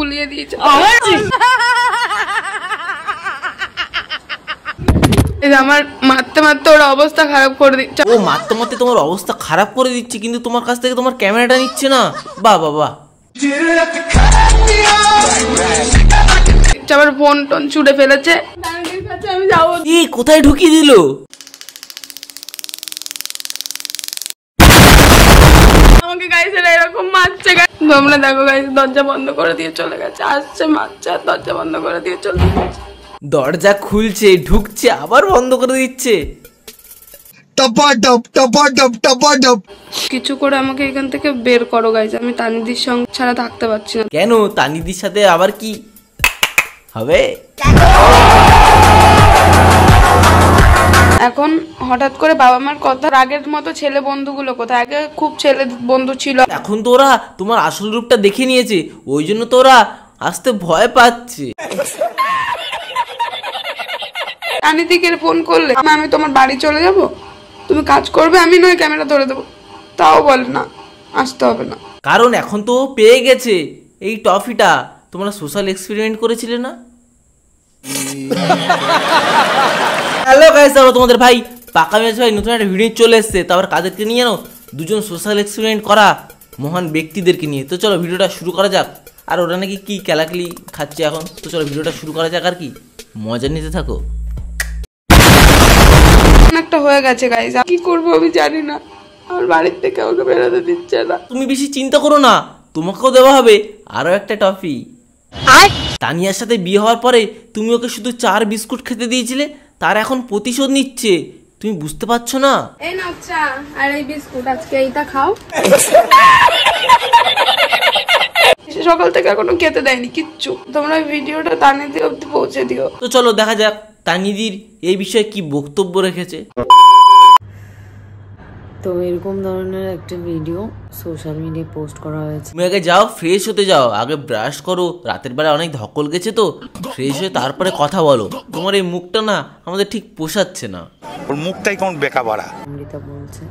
ভুলিয়ে দিয়েছে। আমার মারতে মারতে ওর অবস্থা খারাপ করে দিচ্ছে। ও মারতে মারতে তোমার অবস্থা খারাপ করে দিচ্ছে, কিন্তু তোমার কাছ থেকে তোমার ক্যামেরাটা নিচ্ছে না। বাহ বাহ বাহ। আমার ফোন টোন ছুড়ে ফেলেছে। আমি যাবো। এই কোথায় ঢুকিয়ে দিল? আমাকে গাইস এরকম মারছে। তোমরা দেখো গাইস, দরজা বন্ধ করে দিয়ে চলে গেছে। আসছে মারছে, দরজা বন্ধ করে দিয়ে চলে গেছে। দরজা খুলছে, ঢুকছে, আবার বন্ধ করে দিচ্ছে। কিছু করে আমাকে এখান থেকে বের করো গাইস, আমি তানিদির সঙ্গে ছাড়া থাকতে পারছি না। কেন? তানিদির সাথে আবার কি হবে? এখন হঠাৎ করে বাবা মার কথা, আগের মতো ছেলে বন্ধুগুলো কোথায়? আগে খুব ছেলে বন্ধু ছিল। এখন তো ওরা তোমার আসল রূপটা দেখে নিয়েছে, ওই জন্য তো ওরা আসতে ভয় পাচ্ছে। তানিদিকে ফোন করলে আমি তোমার বাড়ি চলে যাব, তুমি কাজ করবে, আমি নয় ক্যামেরা ধরে দেবো, তাও বলে না, আসতে হবে না। কারণ এখন তো পেয়ে গেছে এই টফিটা। তোমরা সোশ্যাল এক্সপেরিমেন্ট করেছিলে না? হ্যালো গাইস, তোমাদের ভাই পাকা মেজ ভাই নতুন একটা ভিডিও চলে এসেছে। তারপর কাদেরকে নিয়ে জানো? দুজন সোশ্যাল এক্সপেরিমেন্ট করা মহান ব্যক্তিদেরকে নিয়ে। তো চলো ভিডিওটা শুরু করা যাক। আর ওরা নাকি কি ক্যালাকলি খাচ্ছে এখন। তো চলো ভিডিওটা শুরু করা যাক, আর কি মজা নিতে থাকো। একটা হয়ে গেছে গাইস, কি করবো আমি জানি না। আমার বাড়ির থেকে ওকে বেরোতে দিচ্ছে না। তুমি বেশি চিন্তা করো না, তোমাকেও দেওয়া হবে আরো একটা টফি। তানিয়ার সাথে বিয়ে হওয়ার পরে তুমি ওকে শুধু 4 বিস্কুট খেতে দিয়েছিলে, তার এখন প্রতিশোধ নিচ্ছে। তুমি বুঝতে পারছো না? এই নাও চা আর এই বিস্কুট, আজকে এইটা খাও। সকাল থেকে এখনো খেতে দেয়নি কিচ্ছু। তোমরা ভিডিওটা তানিদি অবধি পৌঁছে দিও। তো চলো দেখা যাক তানিদির এই বিষয়ে কি বক্তব্য রেখেছে। তো এরকম ধরনের একটা ভিডিও সোশ্যাল মিডিয়ায় পোস্ট করা হয়েছে। তুমি আগে যাও, ফ্রেশ হতে যাও, আগে ব্রাশ করো, রাতের বেলা অনেক ধকল গেছে তো, ফ্রেশ হয়ে তারপরে কথা বলো। তোমার এই মুখটা না আমাদের ঠিক পোষাচ্ছে না। ওর মুখটাই কোন বেকা বাড়া। অমৃতা বলছে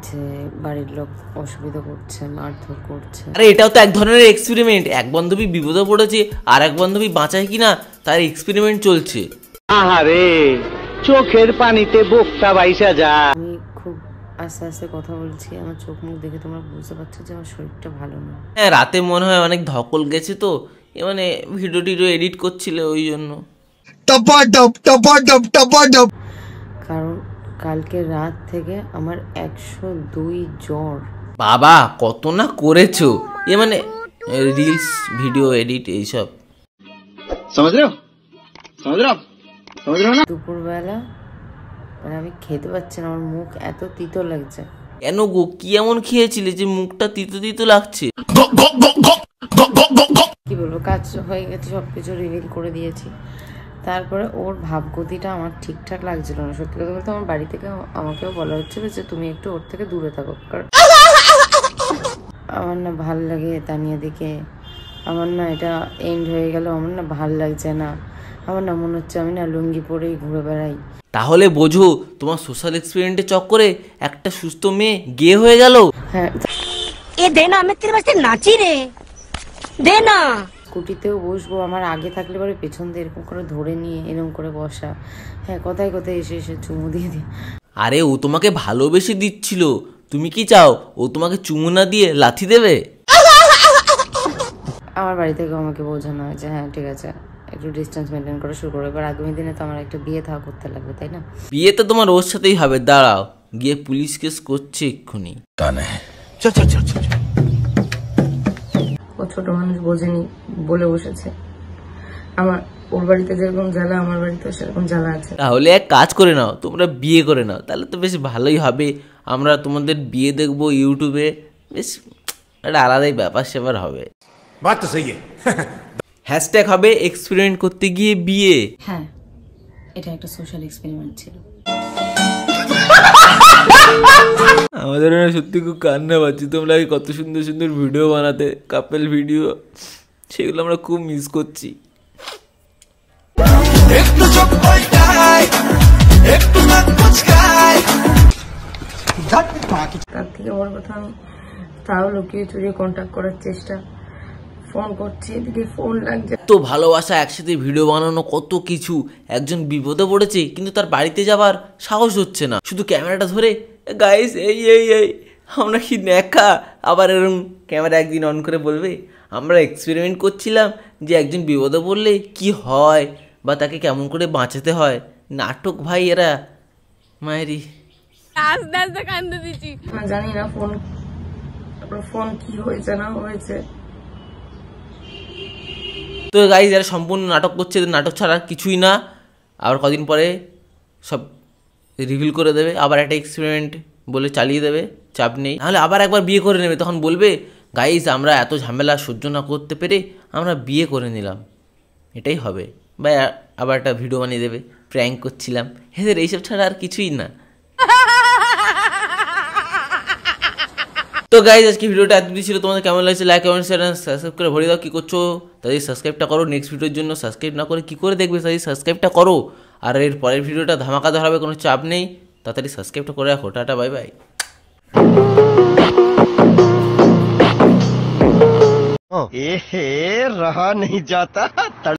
যে বাড়ির লোক অসুবিধা করছে, মারধর করছে। আরে এটাও তো এক ধরনের এক্সপেরিমেন্ট। এক বান্ধবী বিপদে পড়েছে, আর এক বান্ধবী বাঁচায় কিনা তার এক্সপেরিমেন্ট চলছে। আহারে, চোখের পানিতে বোকটা বাইসা যা। আমি খুব আস্তে আস্তে কথা বলছি, আমার চোখ মুখ দেখে তোমরা বুঝতে পারছো যে আমার শরীরটা ভালো না। হ্যাঁ, রাতে মনে হয় অনেক ধকল গেছে তো, মানে ভিডিও টিডিও এডিট করছিল ওই জন্য। কারণ কালকে রাত থেকে আমার 102 জ্বর। বাবা কত না করেছো, এ মানে রিলস ভিডিও এডিট এইসব। দুপুরবেলা মানে আমি খেতে পারছি না, আমার মুখ এত তিতো লাগছে। কেন গো, কি এমন খেয়েছিলে যে মুখটা তিতো তিতো লাগছে? কি বলবো, কাজ হয়ে গেছে, সবকিছু রিভিল করে দিয়েছি। তারপরে ওর ভাবগতিটা আমার ঠিকঠাক লাগছিল না। সত্যি কথা বলতে আমার বাড়ি থেকে আমাকেও বলা হচ্ছিল যে তুমি একটু ওর থেকে দূরে থাকো, কারণ আমার না ভাল লাগে তানিয়া দিকে। আমার না এটা এন্ড হয়ে গেল, আমার না ভাল লাগছে না। আমার না মনে হচ্ছে আমি না লুঙ্গি পরেই ঘুরে বেড়াই। তাহলে বোঝো তোমার সোশ্যাল এক্সপেরিমেন্টের চক্করে একটা সুস্থ মেয়ে গে হয়ে গেল। হ্যাঁ, এ দে না, আমি তোর পাশে নাচি রে, দে না। স্কুটিতেও বসবো, আমার আগে থাকলে পরে পেছন দিয়ে এরকম করে ধরে নিয়ে এরকম করে বসা। হ্যাঁ, কোথায় কোথায় এসে এসে চুমু দিয়ে দিয়ে। আরে ও তোমাকে ভালোবেসে দিচ্ছিল, তুমি কি চাও ও তোমাকে চুমু না দিয়ে লাথি দেবে? আমার বাড়ি থেকে আমাকে বোঝানো হয় যে হ্যাঁ ঠিক আছে, একটু ডিস্টেন্স মেনটেন করা শুরু করো। এবার আগামী দিনে তো আমার একটা বিয়ে থাকা করতে লাগবে, তাই না? বিয়ে তো তোমার ওর সাথেই হবে। দাঁড়াও, গিয়ে পুলিশ কেস করছে এক্ষুনি। ও ছোট মানুষ, বোঝেনি বলে বসেছে। আমার ওর বাড়িতে যেরকম জ্বালা, আমার বাড়িতে সেরকম জ্বালা আছে। তাহলে এক কাজ করে নাও, তোমরা বিয়ে করে নাও, তাহলে তো বেশ ভালোই হবে। আমরা তোমাদের বিয়ে দেখবো ইউটিউবে, বেশ একটা আলাদাই ব্যাপার সেবার হবে। হ্যাশট্যাগ হবে এক্সপেরিমেন্ট করতে গিয়ে বিয়ে। হ্যাঁ, এটা একটা সোশ্যাল এক্সপেরিমেন্ট ছিল। আমাদের সত্যি খুব কান্না পাচ্ছি। তোমরা কত সুন্দর সুন্দর ভিডিও বানাতে, কাপেল ভিডিও, সেগুলো আমরা খুব মিস করছি। তার থেকে বড় কথা, আমি তাও লুকিয়ে চুরিয়ে কন্ট্যাক্ট করার চেষ্টা, ফোন করছি, এদিকে ফোন লাগছে। তো ভালোবাসা, একসাথে ভিডিও বানানো, কত কিছু। একজন বিপদে পড়েছে কিন্তু তার বাড়িতে যাবার সাহস হচ্ছে না, শুধু ক্যামেরাটা ধরে গাইস এই এই এই আমরা কি ন্যাকা। আবার এরকম ক্যামেরা একদিন অন করে বলবে আমরা এক্সপেরিমেন্ট করছিলাম যে একজন বিপদে পড়লে কি হয় বা তাকে কেমন করে বাঁচাতে হয়। নাটক ভাই এরা মায়েরি। না জানি না ফোন কি হয়েছে না হয়েছে। তো গাইজ এরা সম্পূর্ণ নাটক করছে, নাটক ছাড়া কিছুই না। আবার কদিন পরে সব রিভিল করে দেবে, আবার একটা এক্সপেরিমেন্ট বলে চালিয়ে দেবে, চাপ নেই। নাহলে আবার একবার বিয়ে করে নেবে, তখন বলবে গাইজ আমরা এত ঝামেলা সহ্য না করতে পেরে আমরা বিয়ে করে নিলাম, এটাই হবে। বা আবার একটা ভিডিও বানিয়ে দেবে প্র্যাঙ্ক করছিলাম, এদের এইসব ছাড়া আর কিছুই না। তো গাইজ আজকে ভিডিওটা এতদিন ছিল, তোমাদের কেমন লাগছে লাইক কমেন্ট শেয়ার সাবস্ক্রাইব করে ভরে দাও। কী করছো তাদের সাবস্ক্রাইবটা করো, নেক্সট ভিডিওর জন্য সাবস্ক্রাইব না করে কী করে দেখবে, তাদের সাবস্ক্রাইবটা করো। আর এর পরের ভিডিওটা ধামাকাদার হবে, কোনো চাপ নেই, তাড়াতাড়ি সাবস্ক্রাইবটা করে রাখো। Tata bye bye. रहा नहीं जाता।